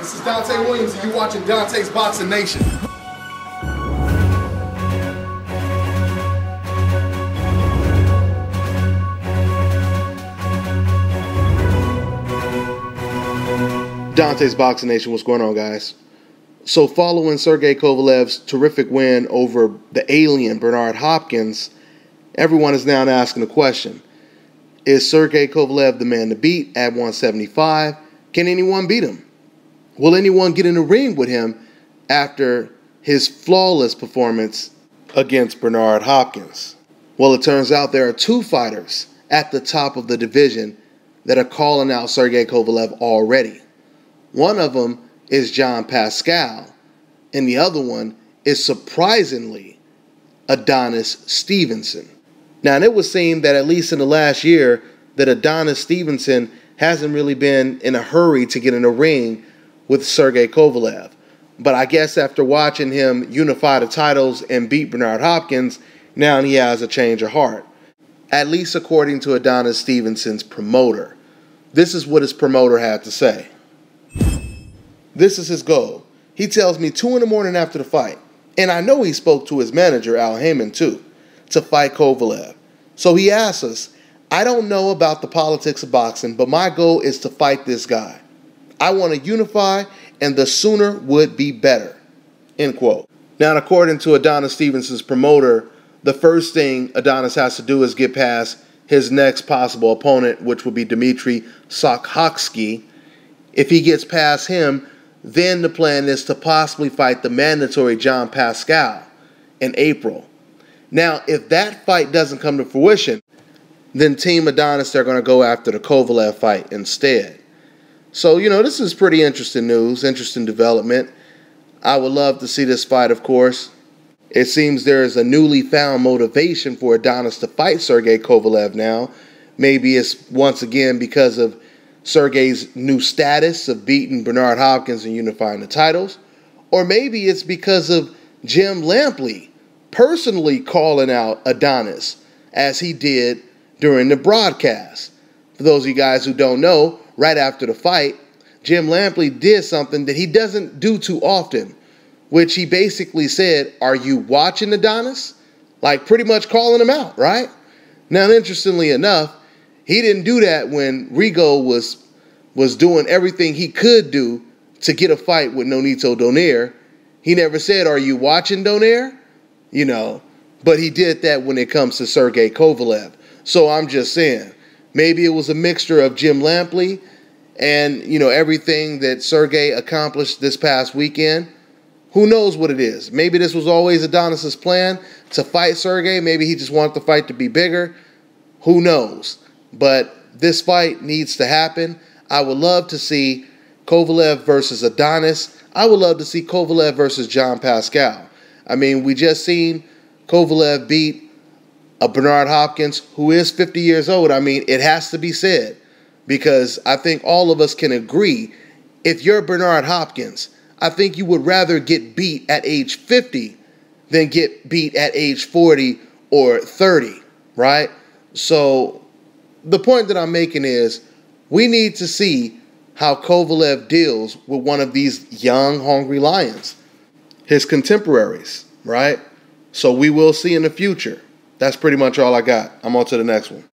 This is Dante Williams, and you're watching Dontaesboxingnation. Dontaesboxingnation, what's going on, guys? So following Sergey Kovalev's terrific win over the alien Bernard Hopkins, everyone is now asking the question, is Sergey Kovalev the man to beat at 175? Can anyone beat him? Will anyone get in the ring with him after his flawless performance against Bernard Hopkins? Well, it turns out there are two fighters at the top of the division that are calling out Sergey Kovalev already. One of them is John Pascal, and the other one is surprisingly Adonis Stevenson. Now, it would seem that at least in the last year that Adonis Stevenson hasn't really been in a hurry to get in a ring with Sergey Kovalev. But I guess after watching him unify the titles and beat Bernard Hopkins, now he has a change of heart. At least according to Adonis Stevenson's promoter. This is what his promoter had to say. This is his goal. He tells me 2 in the morning after the fight, and I know he spoke to his manager, Al Heyman, too, to fight Kovalev. So he asks us, I don't know about the politics of boxing, but my goal is to fight this guy. I want to unify, and the sooner would be better. End quote. Now, according to Adonis Stevenson's promoter, the first thing Adonis has to do is get past his next possible opponent, which would be Dmitry Sokhotsky. If he gets past him, then the plan is to possibly fight the mandatory John Pascal in April. Now, if that fight doesn't come to fruition, then Team Adonis, they're going to go after the Kovalev fight instead. So, this is pretty interesting news, interesting development. I would love to see this fight, of course. It seems there is a newly found motivation for Adonis to fight Sergey Kovalev now. Maybe it's once again because of Sergey's new status of beating Bernard Hopkins and unifying the titles. Or maybe it's because of Jim Lampley personally calling out Adonis as he did during the broadcast. For those of you guys who don't know, right after the fight, Jim Lampley did something that he doesn't do too often, which he basically said, "Are you watching Adonis?" Like pretty much calling him out, right? Now, interestingly enough, he didn't do that when Rigo was doing everything he could do to get a fight with Nonito Donaire. He never said, "Are you watching Donaire?" But he did that when it comes to Sergey Kovalev. So I'm just saying, maybe it was a mixture of Jim Lampley and, everything that Sergey accomplished this past weekend. Who knows what it is? Maybe this was always Adonis's plan to fight Sergey. Maybe he just wanted the fight to be bigger. Who knows? But this fight needs to happen. I would love to see Kovalev versus Adonis. I would love to see Kovalev versus John Pascal. I mean, we just seen Kovalev beat a Bernard Hopkins who is 50 years old. I mean, it has to be said because I think all of us can agree, if you're Bernard Hopkins, I think you would rather get beat at age 50 than get beat at age 40 or 30, right? So the point that I'm making is we need to see how Kovalev deals with one of these young, hungry lions, his contemporaries, right? So we will see in the future. That's pretty much all I got. I'm on to the next one.